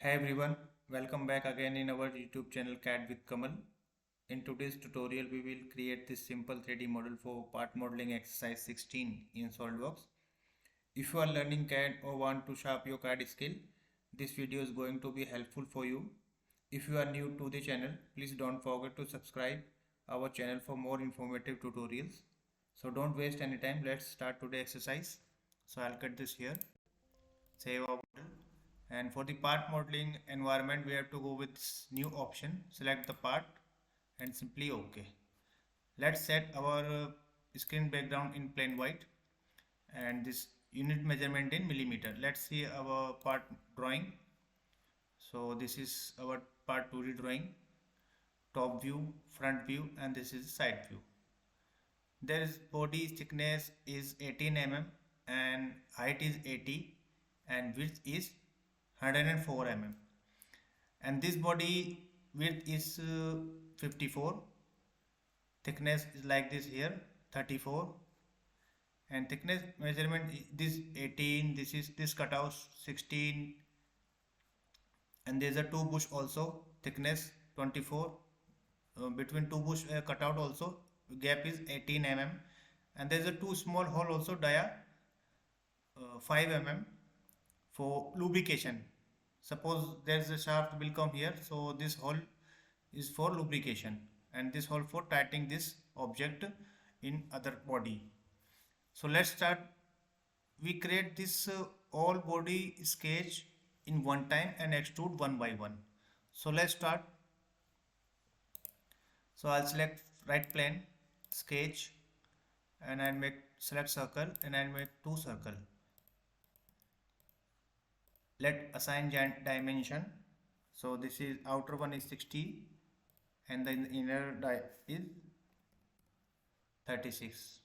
Hey everyone, welcome back again in our YouTube channel CAD with Kamal. In today's tutorial, we will create this simple 3D model for part modeling exercise 16 in Solidworks. If you are learning CAD or want to sharpen your CAD skill, this video is going to be helpful for you. If you are new to the channel, please don't forget to subscribe our channel for more informative tutorials. So don't waste any time, let's start today's exercise. So I'll cut this here, save our model. And for the part modeling environment, we have to go with this new option, select the part and simply OK. Let's set our screen background in plain white and this unit measurement in millimeter. Let's see our part drawing. So this is our part 2D drawing, top view, front view, and this is side view. There is body thickness is 18 mm and height is 80 and width is 104 mm, and this body width is 54, thickness is like this here 34, and thickness measurement this 18, this is this cutout 16, and there is a two bush also, thickness 24, between two bush cutout also gap is 18 mm, and there is a two small hole also dia 5 mm for lubrication. Suppose there is a shaft will come here, so this hole is for lubrication and this hole for tightening this object in other body. So let's start. We create this all body sketch in one time and extrude one by one. So let's start. So I'll select right plane, sketch, and I'll make select circle and I'll make two circle. Let assign dimension. So this is outer one is 60 and the inner is 36.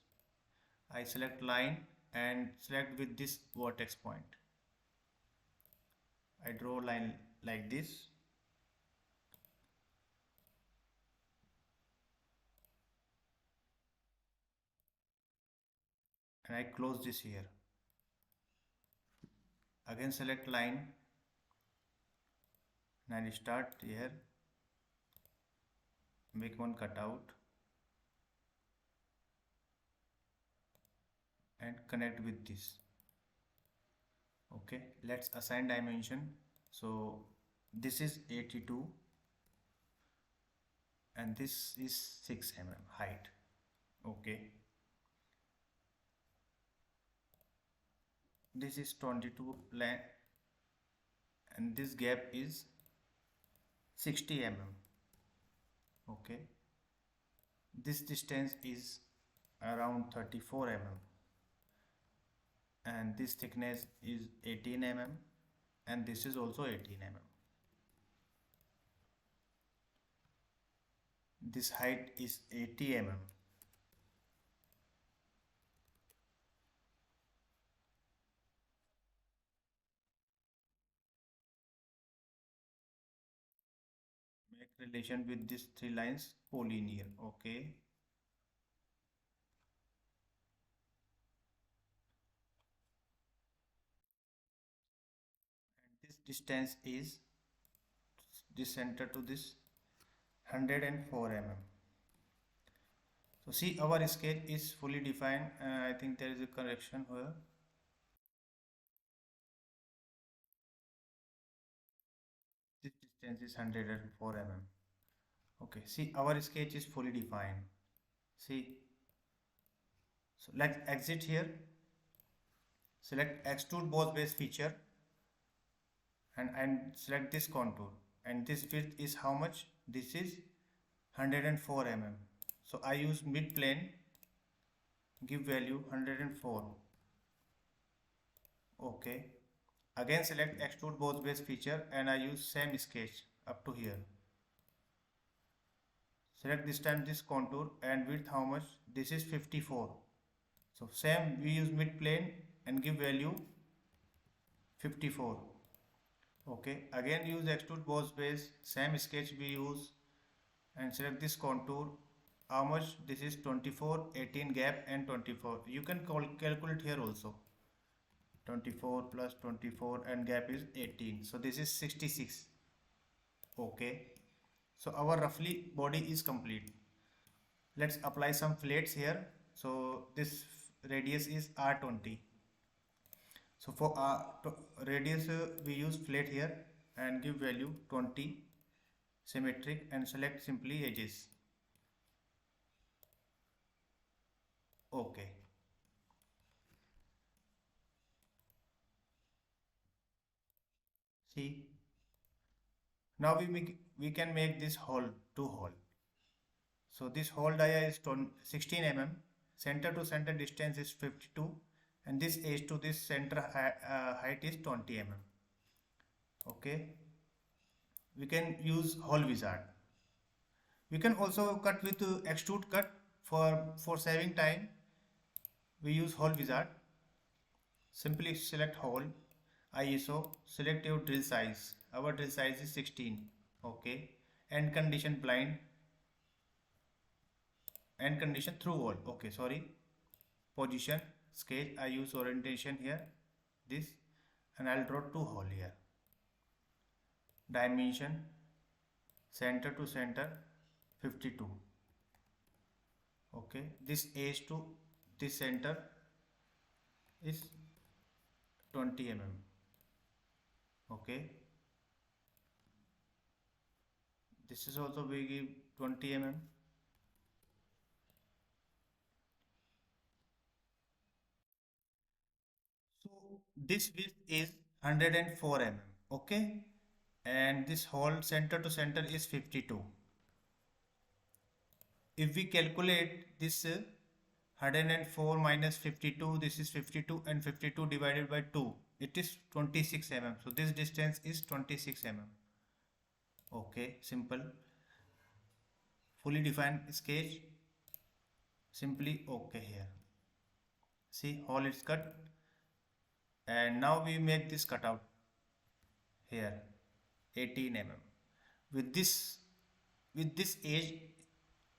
I select line and select with this vertex point. I draw line like this. And I close this here. Again select line and I start here, make one cutout and connect with this. Okay, let's assign dimension. So this is 82 and this is 6 mm height. Okay, this is 22 length and this gap is 60 mm. Okay, this distance is around 34 mm and this thickness is 18 mm and this is also 18 mm. This height is 80 mm. Make relation with these three lines collinear. Okay. And this distance is this center to this 104 mm. So see, our sketch is fully defined. I think there is a correction here. This distance is 104 mm. Okay, see, our sketch is fully defined. See, so let's exit here. Select Extrude Bose base feature and select this contour. And this width is how much? This is 104 mm. So I use mid plane, give value 104. Okay. Again select Extrude Bose base feature and I use same sketch up to here. Select this time this contour and width how much? This is 54. So same we use mid plane and give value 54. Okay, again use Extrude Bose base, same sketch we use and select this contour. How much? This is 24, 18 gap and 24. You can calculate here also. 24 plus 24 and gap is 18. So this is 66. Okay. So our roughly body is complete. Let's apply some plates here. So this radius is R20. So for radius we use plate here and give value 20 symmetric and select simply edges. Okay. See, now we can make this hole, two hole. So this hole dia is 16 mm, center to center distance is 52, and this edge to this center height is 20 mm. Okay, we can use hole wizard. We can also cut with extrude cut. For saving time, we use hole wizard. Simply select hole, ISO, select your drill size. Our drill size is 16. Okay, end condition blind, end condition through hole. Okay, sorry. Position, sketch, I use orientation here, this, and I'll draw two hole here. Dimension, center to center, 52. Okay, this edge to this center is 20 mm. Okay, this is also we give 20 mm. So this width is 104 mm. Okay, and this hole center to center is 52. If we calculate this 104 minus 52, this is 52, and 52 divided by 2, it is 26 mm. So this distance is 26 mm. Okay, simple. Fully defined sketch. Simply okay here. See, hole is cut. And now we make this cutout here, 18 mm. With this edge,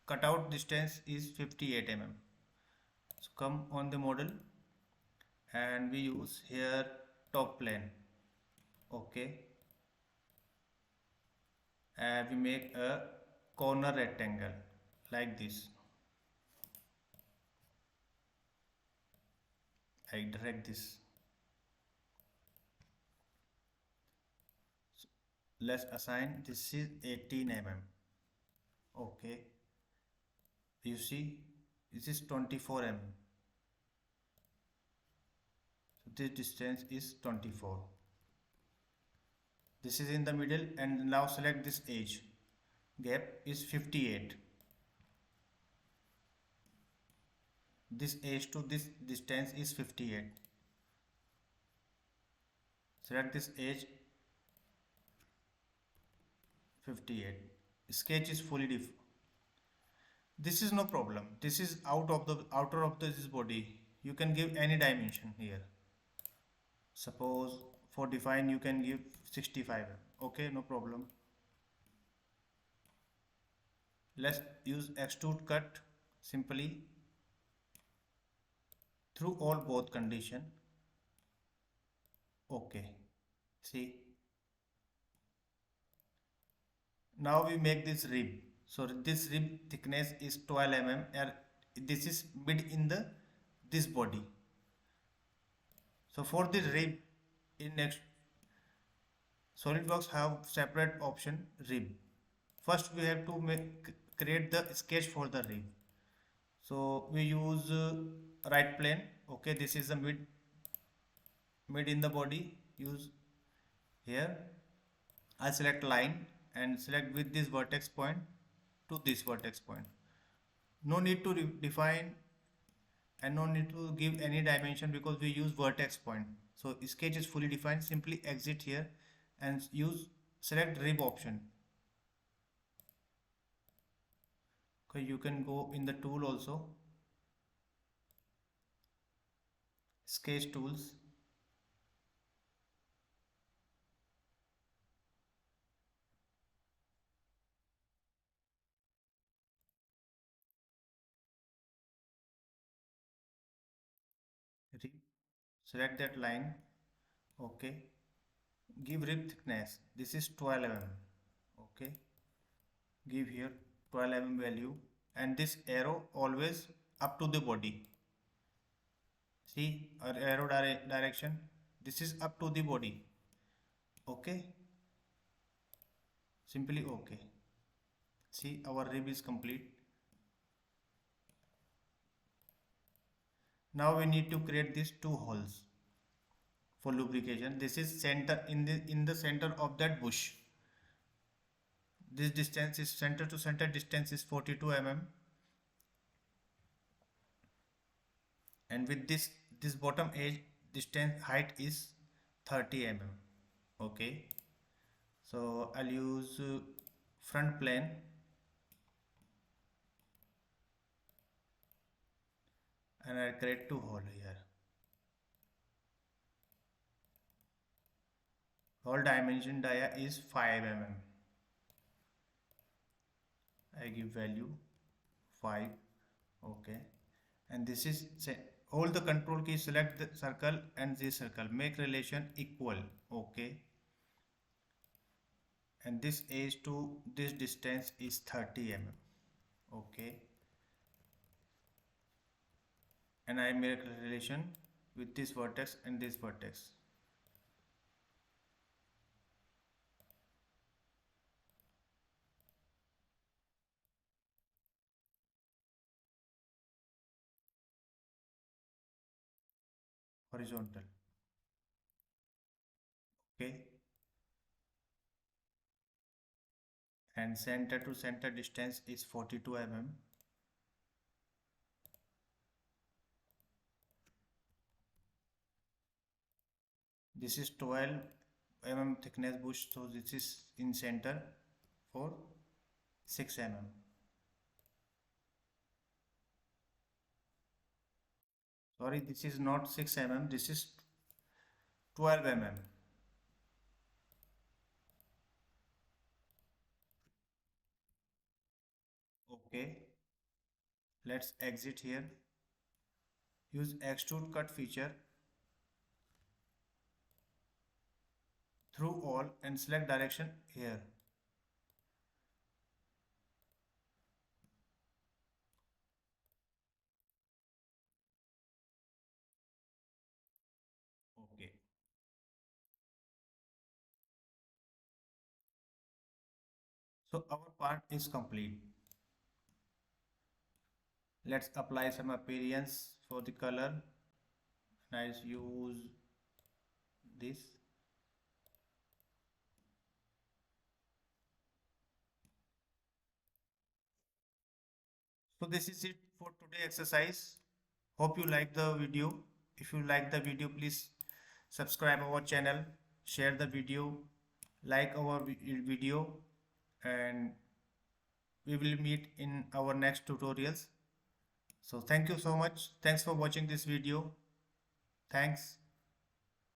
cutout distance is 58 mm. So come on the model and we use here top plane. Okay, and we make a corner rectangle like this. I drag this. So let's assign this is 18 mm. Okay, you see this is 24 mm. So this distance is 24. This is in the middle, and now select this edge. Gap is 58. This edge to this distance is 58. Select this edge, 58. Sketch is fully diff. This is no problem. This is out of the outer of this body. You can give any dimension here. Suppose for define you can give 65. Okay, no problem. Let's use extrude cut simply through all both condition. Okay, see, now we make this rib. So this rib thickness is 12 mm, and this is mid in the this body. So for the rib, in next Solidworks have separate option rib. First we have to create the sketch for the rib. So we use right plane. Okay, this is the mid in the body. Use here. I select line and select with this vertex point to this vertex point. No need to define and no need to give any dimension because we use vertex point. So sketch is fully defined. Simply exit here and use select rib option. Okay, you can go in the tool also. Sketch tools. Rib. select that line. Okay, give rib thickness, this is 12 mm. Okay, give here 12 mm value, and this arrow always up to the body. See our arrow direction, this is up to the body. Okay, simply okay. See, our rib is complete. Now we need to create these two holes for lubrication. This is center, in the center of that bush. This distance is center to center distance is 42 mm, and with this bottom edge distance height is 30 mm. Okay, so I'll use front plane, and I'll create two hole here. Hole dimension dia is 5 mm. I give value 5. Okay, and this is hold the control key, select the circle and this circle, make relation equal. Okay, and this edge to this distance is 30 mm. Okay, and I make a relation with this vertex and this vertex. Horizontal. Okay, and center to center distance is 42 mm. This is 12 mm thickness bush, so this is in center for 6 mm. Sorry, this is not 6 mm, this is 12 mm. Okay, let's exit here. Use extrude cut feature through all and select direction here. Okay. So our part is complete. Let's apply some appearance for the color. Nice, use this. So this is it for today exercise. Hope you like the video. If you like the video, please subscribe our channel, share the video, like our video, and we will meet in our next tutorials. So thank you so much. Thanks for watching this video. Thanks.